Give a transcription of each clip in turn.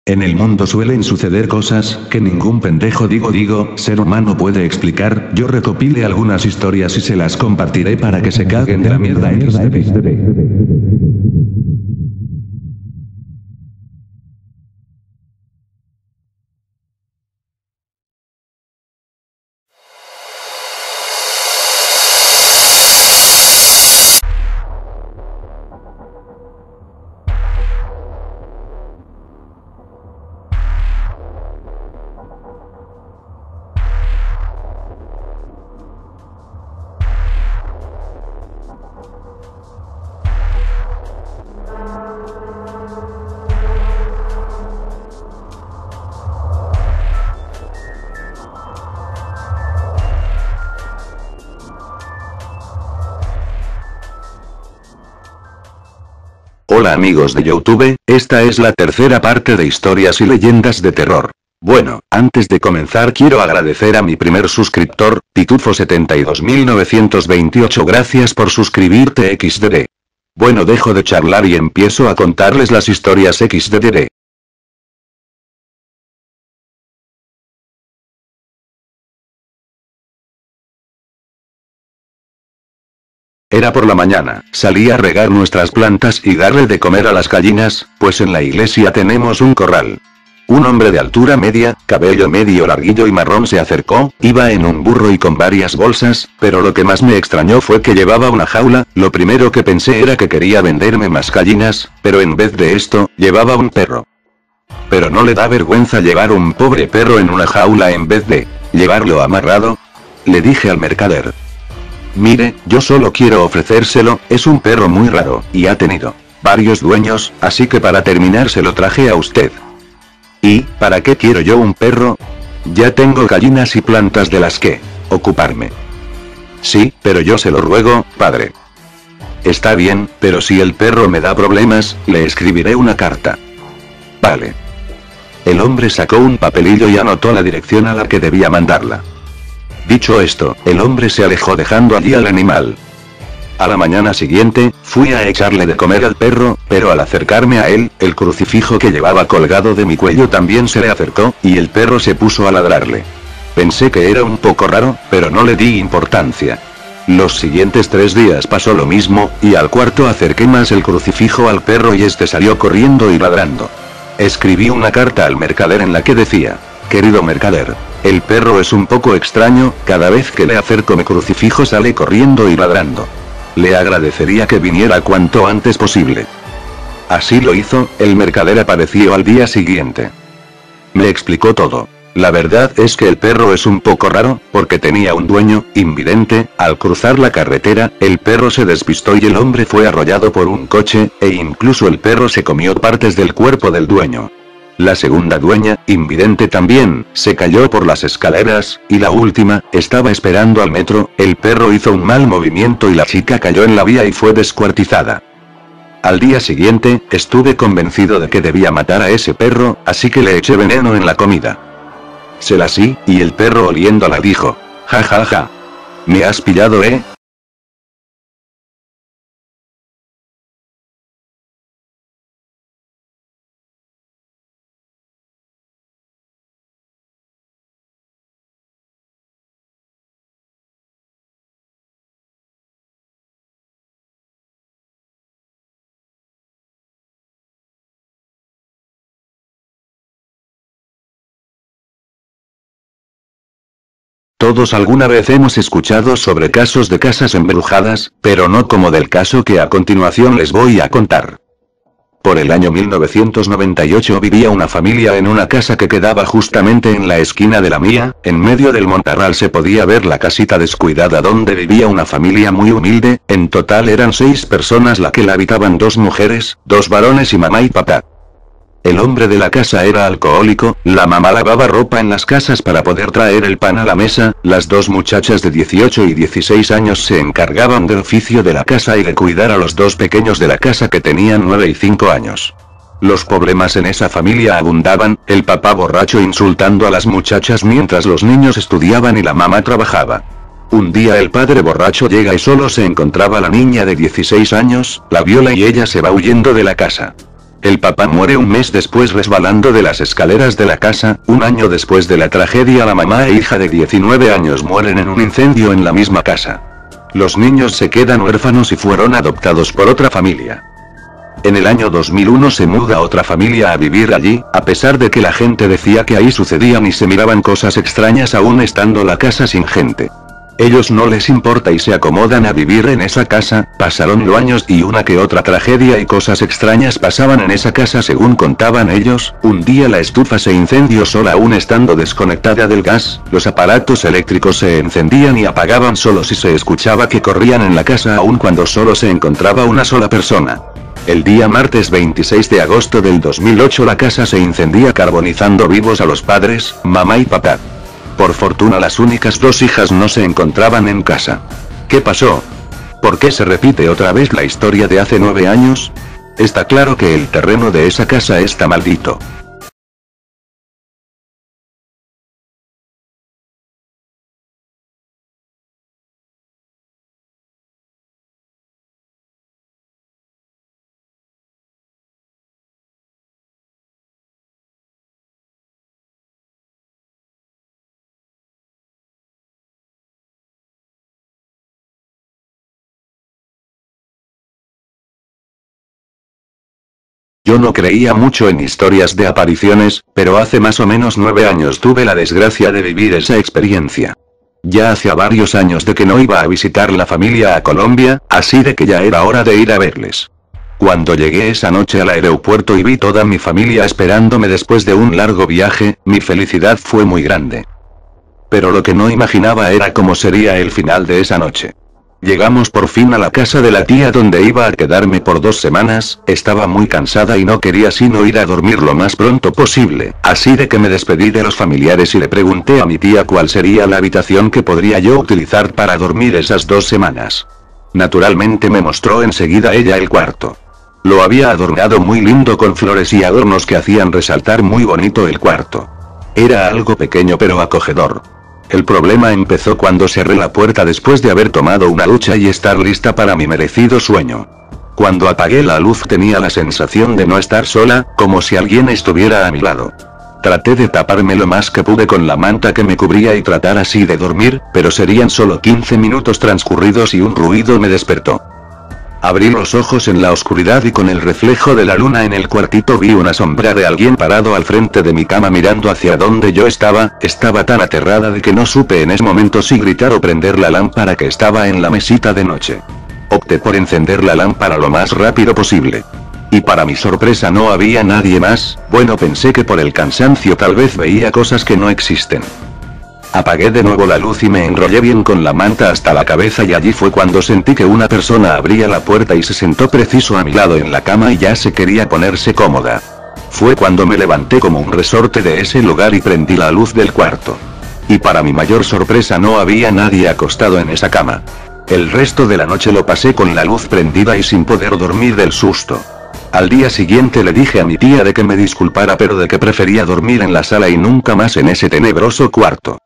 En el mundo suelen suceder cosas que ningún pendejo ser humano puede explicar. Yo recopilé algunas historias y se las compartiré para que se caguen de la mierda XD. Hola amigos de YouTube, esta es la tercera parte de historias y leyendas de terror. Bueno, antes de comenzar quiero agradecer a mi primer suscriptor, Pitufo72928, gracias por suscribirte XDD. Bueno, dejo de charlar y empiezo a contarles las historias XDD. Era por la mañana, salí a regar nuestras plantas y darle de comer a las gallinas, pues en la iglesia tenemos un corral. Un hombre de altura media, cabello medio larguillo y marrón se acercó, iba en un burro y con varias bolsas, pero lo que más me extrañó fue que llevaba una jaula. Lo primero que pensé era que quería venderme más gallinas, pero en vez de esto, llevaba un perro. ¿Pero no le da vergüenza llevar un pobre perro en una jaula en vez de llevarlo amarrado? Le dije al mercader. Mire, yo solo quiero ofrecérselo, es un perro muy raro, y ha tenido varios dueños, así que para terminar se lo traje a usted. ¿Y para qué quiero yo un perro? Ya tengo gallinas y plantas de las que ocuparme. Sí, pero yo se lo ruego, padre. Está bien, pero si el perro me da problemas, le escribiré una carta. Vale. El hombre sacó un papelillo y anotó la dirección a la que debía mandarla. Dicho esto, el hombre se alejó dejando allí al animal. A la mañana siguiente, fui a echarle de comer al perro, pero al acercarme a él, el crucifijo que llevaba colgado de mi cuello también se le acercó, y el perro se puso a ladrarle. Pensé que era un poco raro, pero no le di importancia. Los siguientes 3 días pasó lo mismo, y al cuarto acerqué más el crucifijo al perro y este salió corriendo y ladrando. Escribí una carta al mercader en la que decía: querido mercader, el perro es un poco extraño, cada vez que le acerco mi crucifijo sale corriendo y ladrando. Le agradecería que viniera cuanto antes posible. Así lo hizo, el mercader apareció al día siguiente. Me explicó todo. La verdad es que el perro es un poco raro, porque tenía un dueño invidente. Al cruzar la carretera, el perro se despistó y el hombre fue arrollado por un coche, e incluso el perro se comió partes del cuerpo del dueño. La segunda dueña, invidente también, se cayó por las escaleras, y la última, estaba esperando al metro. El perro hizo un mal movimiento y la chica cayó en la vía y fue descuartizada. Al día siguiente, estuve convencido de que debía matar a ese perro, así que le eché veneno en la comida. Se la sí, y el perro oliéndola dijo: ja ja ja. ¿Me has pillado, eh? Todos alguna vez hemos escuchado sobre casos de casas embrujadas, pero no como del caso que a continuación les voy a contar. Por el año 1998 vivía una familia en una casa que quedaba justamente en la esquina de la mía. En medio del montarral se podía ver la casita descuidada donde vivía una familia muy humilde. En total eran 6 personas la que la habitaban, 2 mujeres, 2 varones y mamá y papá. El hombre de la casa era alcohólico, la mamá lavaba ropa en las casas para poder traer el pan a la mesa, las 2 muchachas de 18 y 16 años se encargaban del oficio de la casa y de cuidar a los 2 pequeños de la casa que tenían 9 y 5 años. Los problemas en esa familia abundaban, el papá borracho insultando a las muchachas mientras los niños estudiaban y la mamá trabajaba. Un día el padre borracho llega y solo se encontraba la niña de 16 años, la viola y ella se va huyendo de la casa. El papá muere un mes después resbalando de las escaleras de la casa. Un año después de la tragedia, la mamá e hija de 19 años mueren en un incendio en la misma casa. Los niños se quedan huérfanos y fueron adoptados por otra familia. En el año 2001 se muda otra familia a vivir allí, a pesar de que la gente decía que ahí sucedían y se miraban cosas extrañas aún estando la casa sin gente. Ellos no les importa y se acomodan a vivir en esa casa. Pasaron los años y una que otra tragedia y cosas extrañas pasaban en esa casa según contaban ellos. Un día la estufa se incendió sola aún estando desconectada del gas, los aparatos eléctricos se encendían y apagaban solo si se escuchaba que corrían en la casa aún cuando solo se encontraba una sola persona. El día martes 26 de agosto del 2008 la casa se incendía carbonizando vivos a los padres, mamá y papá. Por fortuna las únicas dos hijas no se encontraban en casa. ¿Qué pasó? ¿Por qué se repite otra vez la historia de hace 9 años? Está claro que el terreno de esa casa está maldito. Yo no creía mucho en historias de apariciones, pero hace más o menos 9 años tuve la desgracia de vivir esa experiencia. Ya hacía varios años de que no iba a visitar la familia a Colombia, así de que ya era hora de ir a verles. Cuando llegué esa noche al aeropuerto y vi toda mi familia esperándome después de un largo viaje, mi felicidad fue muy grande. Pero lo que no imaginaba era cómo sería el final de esa noche. Llegamos por fin a la casa de la tía donde iba a quedarme por 2 semanas. Estaba muy cansada y no quería sino ir a dormir lo más pronto posible, así de que me despedí de los familiares y le pregunté a mi tía cuál sería la habitación que podría yo utilizar para dormir esas 2 semanas. Naturalmente me mostró enseguida ella el cuarto. Lo había adornado muy lindo con flores y adornos que hacían resaltar muy bonito el cuarto. Era algo pequeño pero acogedor. El problema empezó cuando cerré la puerta después de haber tomado una ducha y estar lista para mi merecido sueño. Cuando apagué la luz tenía la sensación de no estar sola, como si alguien estuviera a mi lado. Traté de taparme lo más que pude con la manta que me cubría y tratar así de dormir, pero serían solo 15 minutos transcurridos y un ruido me despertó. Abrí los ojos en la oscuridad y con el reflejo de la luna en el cuartito vi una sombra de alguien parado al frente de mi cama mirando hacia donde yo estaba tan aterrada de que no supe en ese momento si gritar o prender la lámpara que estaba en la mesita de noche. Opté por encender la lámpara lo más rápido posible. Y para mi sorpresa no había nadie más. Bueno, pensé que por el cansancio tal vez veía cosas que no existen. Apagué de nuevo la luz y me enrollé bien con la manta hasta la cabeza y allí fue cuando sentí que una persona abría la puerta y se sentó preciso a mi lado en la cama y ya se quería ponerse cómoda. Fue cuando me levanté como un resorte de ese lugar y prendí la luz del cuarto. Y para mi mayor sorpresa no había nadie acostado en esa cama. El resto de la noche lo pasé con la luz prendida y sin poder dormir del susto. Al día siguiente le dije a mi tía de que me disculpara pero de que prefería dormir en la sala y nunca más en ese tenebroso cuarto.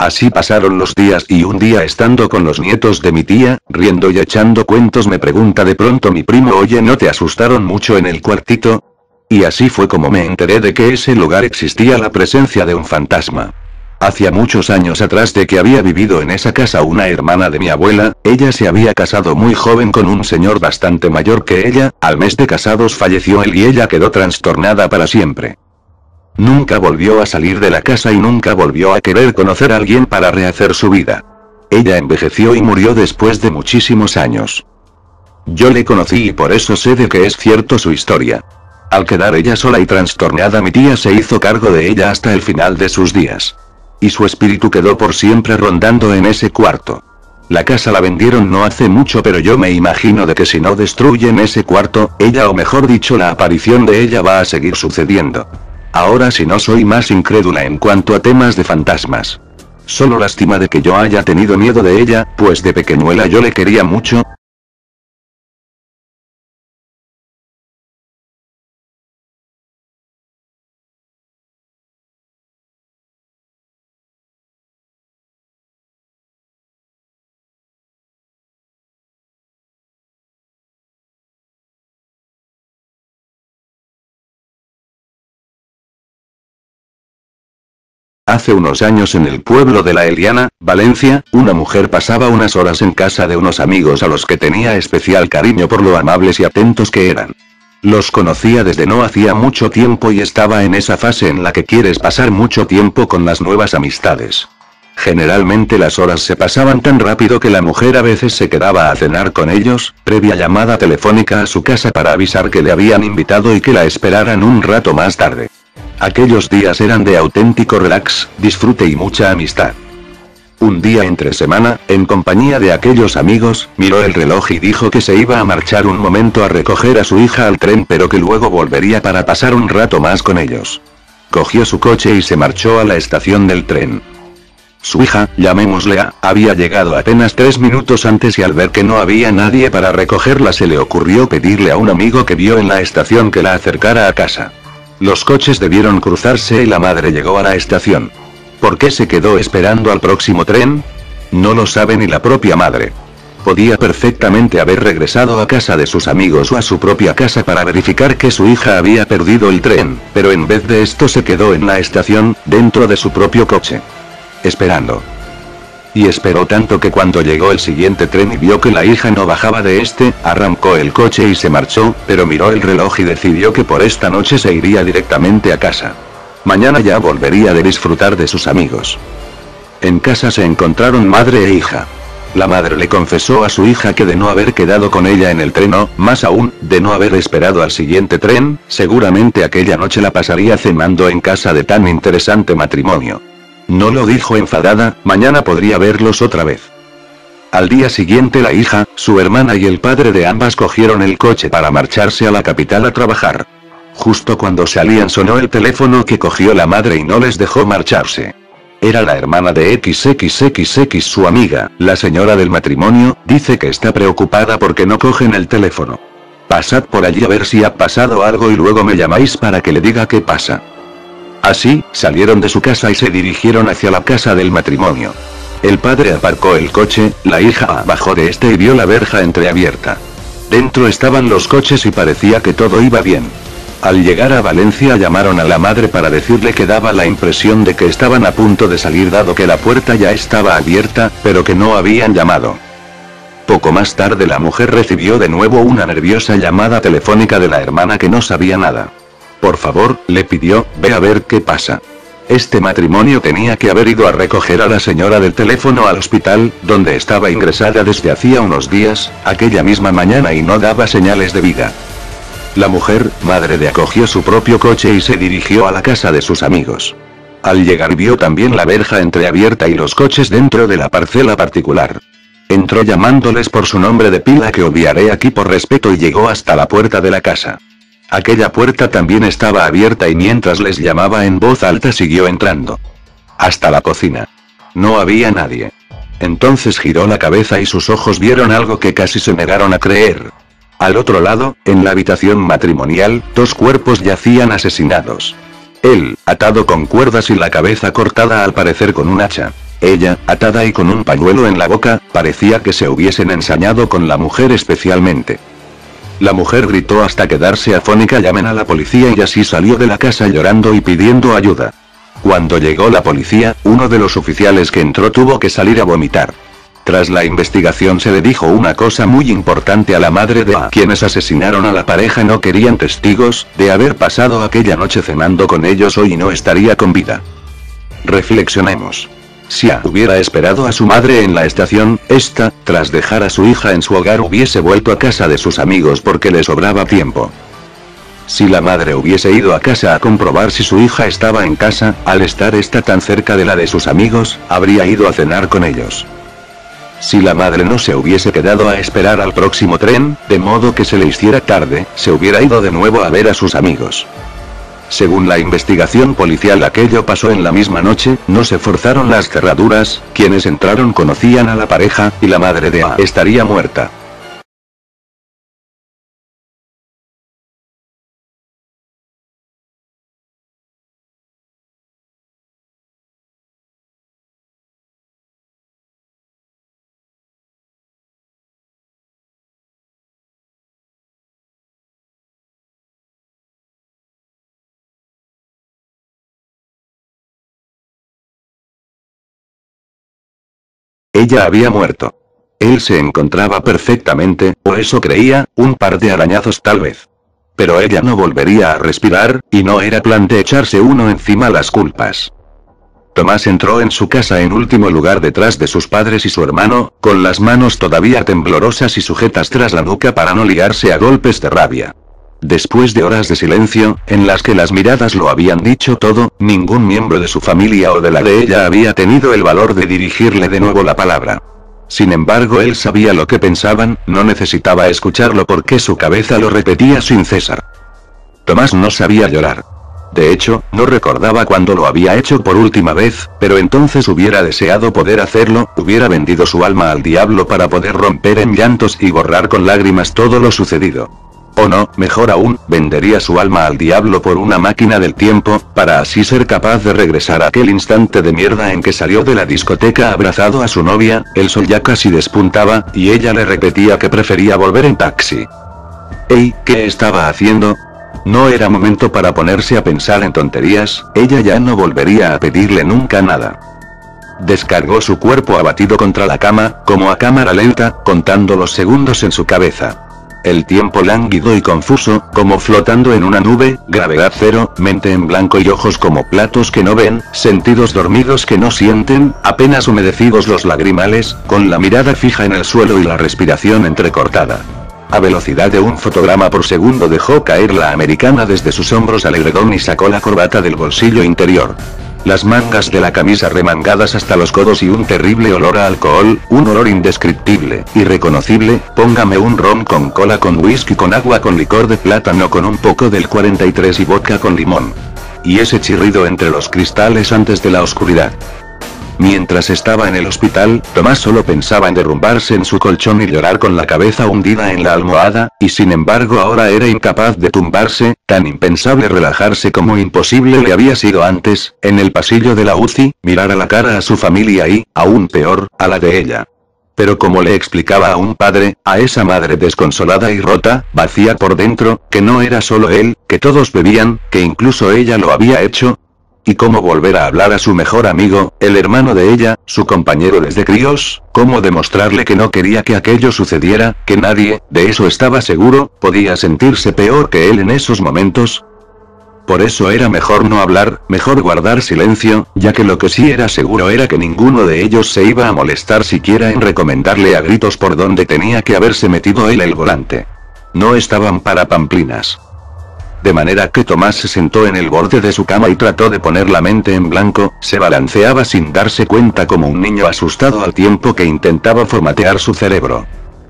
Así pasaron los días y un día estando con los nietos de mi tía, riendo y echando cuentos me pregunta de pronto mi primo: oye, ¿no te asustaron mucho en el cuartito? Y así fue como me enteré de que ese lugar existía la presencia de un fantasma. Hacía muchos años atrás de que había vivido en esa casa una hermana de mi abuela. Ella se había casado muy joven con un señor bastante mayor que ella. Al mes de casados falleció él y ella quedó trastornada para siempre. Nunca volvió a salir de la casa y nunca volvió a querer conocer a alguien para rehacer su vida. Ella envejeció y murió después de muchísimos años. Yo le conocí y por eso sé de que es cierto su historia. Al quedar ella sola y trastornada, mi tía se hizo cargo de ella hasta el final de sus días. Y su espíritu quedó por siempre rondando en ese cuarto. La casa la vendieron no hace mucho, pero yo me imagino de que si no destruyen ese cuarto, ella, o mejor dicho la aparición de ella, va a seguir sucediendo. Ahora si no soy más incrédula en cuanto a temas de fantasmas. Solo lástima de que yo haya tenido miedo de ella, pues de pequeñuela yo le quería mucho. Hace unos años en el pueblo de La Eliana, Valencia, una mujer pasaba unas horas en casa de unos amigos a los que tenía especial cariño por lo amables y atentos que eran. Los conocía desde no hacía mucho tiempo y estaba en esa fase en la que quieres pasar mucho tiempo con las nuevas amistades. Generalmente las horas se pasaban tan rápido que la mujer a veces se quedaba a cenar con ellos, previa llamada telefónica a su casa para avisar que le habían invitado y que la esperaran un rato más tarde. Aquellos días eran de auténtico relax, disfrute y mucha amistad. Un día entre semana, en compañía de aquellos amigos, miró el reloj y dijo que se iba a marchar un momento a recoger a su hija al tren pero que luego volvería para pasar un rato más con ellos. Cogió su coche y se marchó a la estación del tren. Su hija, llamémosle A, había llegado apenas 3 minutos antes y al ver que no había nadie para recogerla se le ocurrió pedirle a un amigo que vio en la estación que la acercara a casa. Los coches debieron cruzarse y la madre llegó a la estación. ¿Por qué se quedó esperando al próximo tren? No lo sabe ni la propia madre. Podía perfectamente haber regresado a casa de sus amigos o a su propia casa para verificar que su hija había perdido el tren, pero en vez de esto se quedó en la estación, dentro de su propio coche. Esperando. Y esperó tanto que cuando llegó el siguiente tren y vio que la hija no bajaba de este, arrancó el coche y se marchó, pero miró el reloj y decidió que por esta noche se iría directamente a casa. Mañana ya volvería de disfrutar de sus amigos. En casa se encontraron madre e hija. La madre le confesó a su hija que de no haber quedado con ella en el tren o, más aún, de no haber esperado al siguiente tren, seguramente aquella noche la pasaría cenando en casa de tan interesante matrimonio. No lo dijo enfadada, mañana podría verlos otra vez. Al día siguiente la hija, su hermana y el padre de ambas cogieron el coche para marcharse a la capital a trabajar. Justo cuando salían sonó el teléfono que cogió la madre y no les dejó marcharse. Era la hermana de XXXX, su amiga, la señora del matrimonio, dice que está preocupada porque no cogen el teléfono. Pasad por allí a ver si ha pasado algo y luego me llamáis para que le diga qué pasa. Así, salieron de su casa y se dirigieron hacia la casa del matrimonio. El padre aparcó el coche, la hija bajó de este y vio la verja entreabierta. Dentro estaban los coches y parecía que todo iba bien. Al llegar a Valencia llamaron a la madre para decirle que daba la impresión de que estaban a punto de salir dado que la puerta ya estaba abierta, pero que no habían llamado. Poco más tarde la mujer recibió de nuevo una nerviosa llamada telefónica de la hermana que no sabía nada. Por favor, le pidió, ve a ver qué pasa. Este matrimonio tenía que haber ido a recoger a la señora del teléfono al hospital, donde estaba ingresada desde hacía unos días, aquella misma mañana y no daba señales de vida. La mujer, madre de A, cogió su propio coche y se dirigió a la casa de sus amigos. Al llegar vio también la verja entreabierta y los coches dentro de la parcela particular. Entró llamándoles por su nombre de pila que obviaré aquí por respeto y llegó hasta la puerta de la casa. Aquella puerta también estaba abierta y mientras les llamaba en voz alta siguió entrando. Hasta la cocina. No había nadie. Entonces giró la cabeza y sus ojos vieron algo que casi se negaron a creer. Al otro lado, en la habitación matrimonial, 2 cuerpos yacían asesinados. Él, atado con cuerdas y la cabeza cortada al parecer con un hacha. Ella, atada y con un pañuelo en la boca, parecía que se hubiesen ensañado con la mujer especialmente. La mujer gritó hasta quedarse afónica: llamen a la policía, y así salió de la casa llorando y pidiendo ayuda. Cuando llegó la policía, uno de los oficiales que entró tuvo que salir a vomitar. Tras la investigación se le dijo una cosa muy importante a la madre de A. Quienes asesinaron a la pareja no querían testigos, de haber pasado aquella noche cenando con ellos hoy no estaría con vida. Reflexionemos. Si A hubiera esperado a su madre en la estación, esta, tras dejar a su hija en su hogar, hubiese vuelto a casa de sus amigos porque le sobraba tiempo. Si la madre hubiese ido a casa a comprobar si su hija estaba en casa, al estar esta tan cerca de la de sus amigos, habría ido a cenar con ellos. Si la madre no se hubiese quedado a esperar al próximo tren, de modo que se le hiciera tarde, se hubiera ido de nuevo a ver a sus amigos. Según la investigación policial, aquello pasó en la misma noche, no se forzaron las cerraduras, quienes entraron conocían a la pareja, y la madre de A estaría muerta. Ella había muerto. Él se encontraba perfectamente, o eso creía, un par de arañazos tal vez. Pero ella no volvería a respirar, y no era plan de echarse uno encima las culpas. Tomás entró en su casa en último lugar detrás de sus padres y su hermano, con las manos todavía temblorosas y sujetas tras la nuca para no liarse a golpes de rabia. Después de horas de silencio, en las que las miradas lo habían dicho todo, ningún miembro de su familia o de la de ella había tenido el valor de dirigirle de nuevo la palabra. Sin embargo, él sabía lo que pensaban, no necesitaba escucharlo porque su cabeza lo repetía sin cesar. Tomás no sabía llorar. De hecho, no recordaba cuándo lo había hecho por última vez, pero entonces hubiera deseado poder hacerlo, hubiera vendido su alma al diablo para poder romper en llantos y borrar con lágrimas todo lo sucedido. O no, mejor aún, vendería su alma al diablo por una máquina del tiempo, para así ser capaz de regresar a aquel instante de mierda en que salió de la discoteca abrazado a su novia, el sol ya casi despuntaba, y ella le repetía que prefería volver en taxi. «Ey, ¿qué estaba haciendo?» No era momento para ponerse a pensar en tonterías, ella ya no volvería a pedirle nunca nada. Descargó su cuerpo abatido contra la cama, como a cámara lenta, contando los segundos en su cabeza. El tiempo lánguido y confuso, como flotando en una nube, gravedad cero, mente en blanco y ojos como platos que no ven, sentidos dormidos que no sienten, apenas humedecidos los lagrimales, con la mirada fija en el suelo y la respiración entrecortada. A velocidad de un fotograma por segundo dejó caer la americana desde sus hombros al edredón y sacó la corbata del bolsillo interior. Las mangas de la camisa remangadas hasta los codos y un terrible olor a alcohol, un olor indescriptible, irreconocible. Póngame un ron con cola con whisky con agua con licor de plátano con un poco del 43 y vodka con limón. Y ese chirrido entre los cristales antes de la oscuridad. Mientras estaba en el hospital, Tomás solo pensaba en derrumbarse en su colchón y llorar con la cabeza hundida en la almohada, y sin embargo ahora era incapaz de tumbarse, tan impensable relajarse como imposible le había sido antes, en el pasillo de la UCI, mirar a la cara a su familia y, aún peor, a la de ella. Pero como le explicaba a un padre, a esa madre desconsolada y rota, vacía por dentro, que no era solo él, que todos bebían, que incluso ella lo había hecho. ¿Y cómo volver a hablar a su mejor amigo, el hermano de ella, su compañero desde críos? ¿Cómo demostrarle que no quería que aquello sucediera, que nadie, de eso estaba seguro, podía sentirse peor que él en esos momentos? Por eso era mejor no hablar, mejor guardar silencio, ya que lo que sí era seguro era que ninguno de ellos se iba a molestar siquiera en recomendarle a gritos por dónde tenía que haberse metido él el volante. No estaban para pamplinas. De manera que Tomás se sentó en el borde de su cama y trató de poner la mente en blanco, se balanceaba sin darse cuenta como un niño asustado al tiempo que intentaba formatear su cerebro.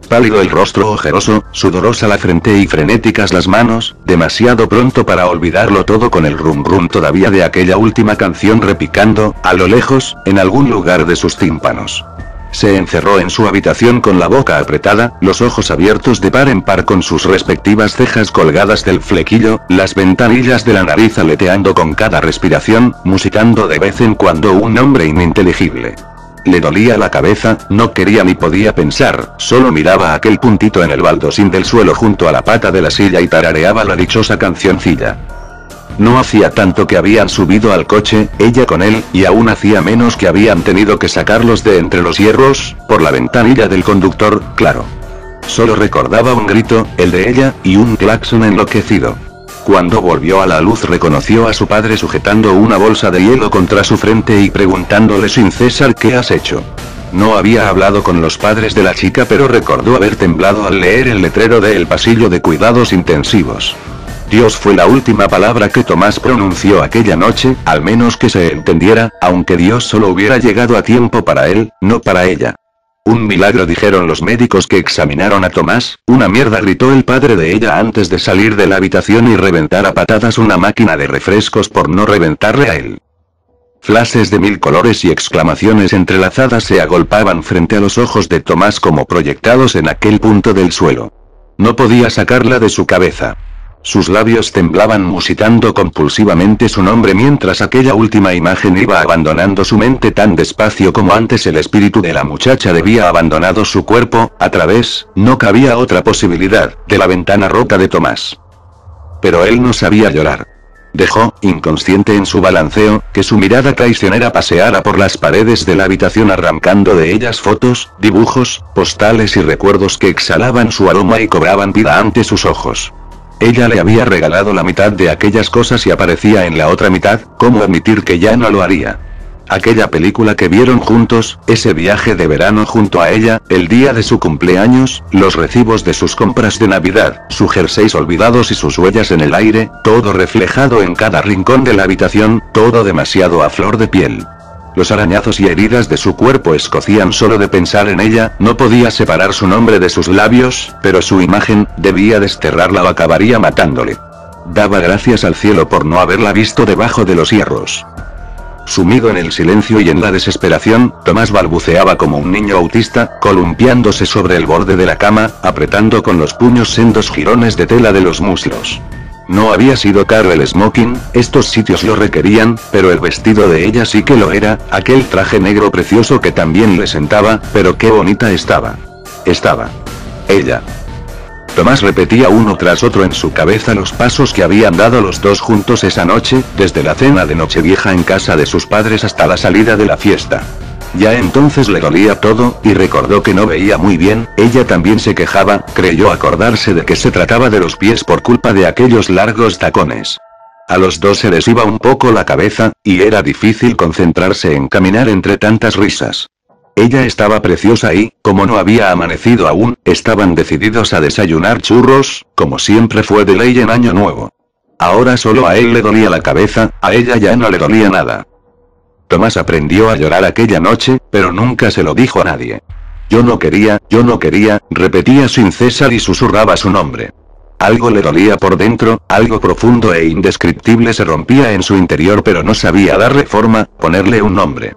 Pálido el rostro ojeroso, sudorosa la frente y frenéticas las manos, demasiado pronto para olvidarlo todo con el rum rum todavía de aquella última canción repicando, a lo lejos, en algún lugar de sus tímpanos. Se encerró en su habitación con la boca apretada, los ojos abiertos de par en par con sus respectivas cejas colgadas del flequillo, las ventanillas de la nariz aleteando con cada respiración, musitando de vez en cuando un nombre ininteligible. Le dolía la cabeza, no quería ni podía pensar, solo miraba aquel puntito en el baldosín del suelo junto a la pata de la silla y tarareaba la dichosa cancioncilla. No hacía tanto que habían subido al coche, ella con él, y aún hacía menos que habían tenido que sacarlos de entre los hierros, por la ventanilla del conductor, claro. Solo recordaba un grito, el de ella, y un claxon enloquecido. Cuando volvió a la luz reconoció a su padre sujetando una bolsa de hielo contra su frente y preguntándole sin cesar ¿qué has hecho? No había hablado con los padres de la chica pero recordó haber temblado al leer el letrero de El pasillo de cuidados intensivos. Dios fue la última palabra que Tomás pronunció aquella noche, al menos que se entendiera, aunque Dios solo hubiera llegado a tiempo para él, no para ella. Un milagro dijeron los médicos que examinaron a Tomás, una mierda gritó el padre de ella antes de salir de la habitación y reventar a patadas una máquina de refrescos por no reventarle a él. Flashes de 1000 colores y exclamaciones entrelazadas se agolpaban frente a los ojos de Tomás como proyectados en aquel punto del suelo. No podía sacarla de su cabeza. Sus labios temblaban musitando compulsivamente su nombre mientras aquella última imagen iba abandonando su mente tan despacio como antes el espíritu de la muchacha debía abandonado su cuerpo, a través, no cabía otra posibilidad, de la ventana rota de Tomás. Pero él no sabía llorar. Dejó, inconsciente en su balanceo, que su mirada traicionera paseara por las paredes de la habitación arrancando de ellas fotos, dibujos, postales y recuerdos que exhalaban su aroma y cobraban vida ante sus ojos. Ella le había regalado la mitad de aquellas cosas y aparecía en la otra mitad. ¿Cómo admitir que ya no lo haría? Aquella película que vieron juntos, ese viaje de verano junto a ella, el día de su cumpleaños, los recibos de sus compras de Navidad, sus jerseys olvidados y sus huellas en el aire, todo reflejado en cada rincón de la habitación, todo demasiado a flor de piel. Los arañazos y heridas de su cuerpo escocían solo de pensar en ella. No podía separar su nombre de sus labios, pero su imagen, debía desterrarla o acabaría matándole. Daba gracias al cielo por no haberla visto debajo de los hierros. Sumido en el silencio y en la desesperación, Tomás balbuceaba como un niño autista, columpiándose sobre el borde de la cama, apretando con los puños sendos jirones de tela de los muslos. No había sido caro el smoking, estos sitios lo requerían, pero el vestido de ella sí que lo era, aquel traje negro precioso que también le sentaba, pero qué bonita estaba. Estaba. Ella. Tomás repetía uno tras otro en su cabeza los pasos que habían dado los dos juntos esa noche, desde la cena de Nochevieja en casa de sus padres hasta la salida de la fiesta. Ya entonces le dolía todo, y recordó que no veía muy bien. Ella también se quejaba, creyó acordarse de que se trataba de los pies por culpa de aquellos largos tacones. A los dos se les iba un poco la cabeza, y era difícil concentrarse en caminar entre tantas risas. Ella estaba preciosa y, como no había amanecido aún, estaban decididos a desayunar churros, como siempre fue de ley en Año Nuevo. Ahora solo a él le dolía la cabeza, a ella ya no le dolía nada. Tomás aprendió a llorar aquella noche, pero nunca se lo dijo a nadie. Yo no quería, repetía sin cesar y susurraba su nombre. Algo le dolía por dentro, algo profundo e indescriptible se rompía en su interior, pero no sabía darle forma, ponerle un nombre.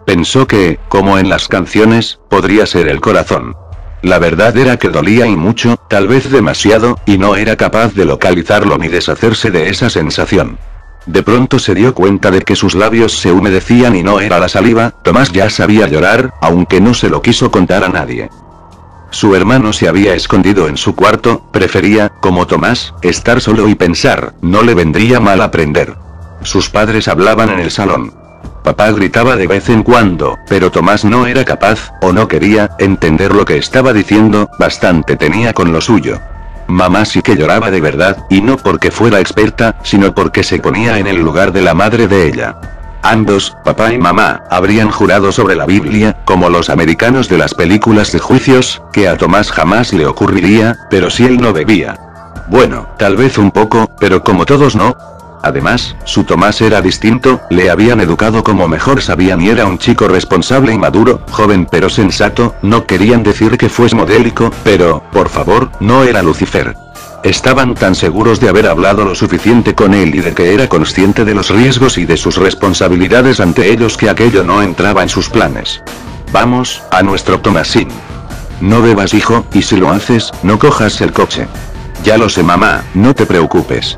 Pensó que, como en las canciones, podría ser el corazón. La verdad era que dolía y mucho, tal vez demasiado, y no era capaz de localizarlo ni deshacerse de esa sensación. De pronto se dio cuenta de que sus labios se humedecían y no era la saliva. Tomás ya sabía llorar, aunque no se lo quiso contar a nadie. Su hermano se había escondido en su cuarto, prefería, como Tomás, estar solo y pensar, no le vendría mal aprender. Sus padres hablaban en el salón. Papá gritaba de vez en cuando, pero Tomás no era capaz, o no quería, entender lo que estaba diciendo. Bastante tenía con lo suyo. Mamá sí que lloraba de verdad, y no porque fuera experta, sino porque se ponía en el lugar de la madre de ella. Ambos, papá y mamá, habrían jurado sobre la Biblia, como los americanos de las películas de juicios, que a Tomás jamás le ocurriría, pero si él no bebía. Bueno, tal vez un poco, pero como todos no. Además, su Tomás era distinto, le habían educado como mejor sabían y era un chico responsable y maduro, joven pero sensato. No querían decir que fuese modélico, pero, por favor, no era Lucifer. Estaban tan seguros de haber hablado lo suficiente con él y de que era consciente de los riesgos y de sus responsabilidades ante ellos que aquello no entraba en sus planes. Vamos, a nuestro Tomasín. No bebas, hijo, y si lo haces, no cojas el coche. Ya lo sé, mamá, no te preocupes.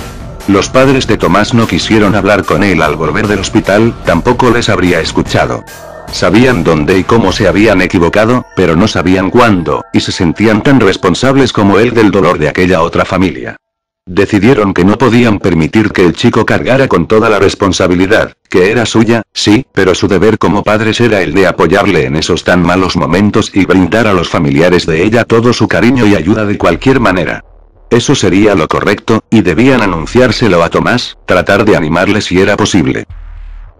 Los padres de Tomás no quisieron hablar con él al volver del hospital, tampoco les habría escuchado. Sabían dónde y cómo se habían equivocado, pero no sabían cuándo, y se sentían tan responsables como él del dolor de aquella otra familia. Decidieron que no podían permitir que el chico cargara con toda la responsabilidad, que era suya, sí, pero su deber como padres era el de apoyarle en esos tan malos momentos y brindar a los familiares de ella todo su cariño y ayuda de cualquier manera. Eso sería lo correcto, y debían anunciárselo a Tomás, tratar de animarle si era posible.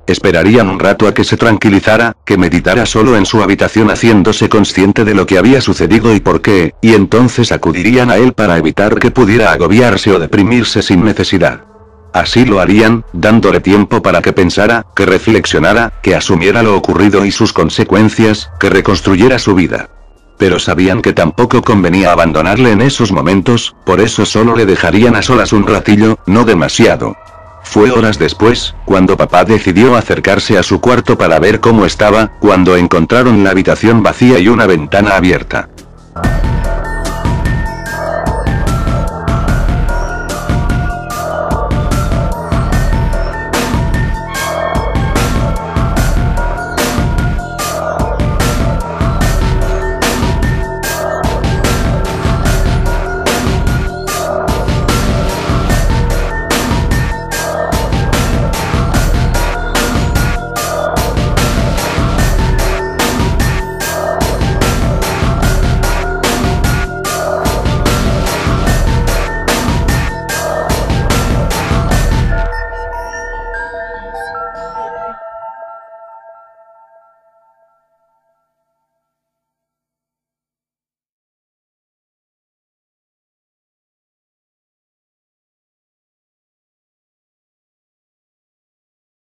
Esperarían un rato a que se tranquilizara, que meditara solo en su habitación haciéndose consciente de lo que había sucedido y por qué, y entonces acudirían a él para evitar que pudiera agobiarse o deprimirse sin necesidad. Así lo harían, dándole tiempo para que pensara, que reflexionara, que asumiera lo ocurrido y sus consecuencias, que reconstruyera su vida. Pero sabían que tampoco convenía abandonarle en esos momentos, por eso solo le dejarían a solas un ratillo, no demasiado. Fue horas después, cuando papá decidió acercarse a su cuarto para ver cómo estaba, cuando encontraron la habitación vacía y una ventana abierta.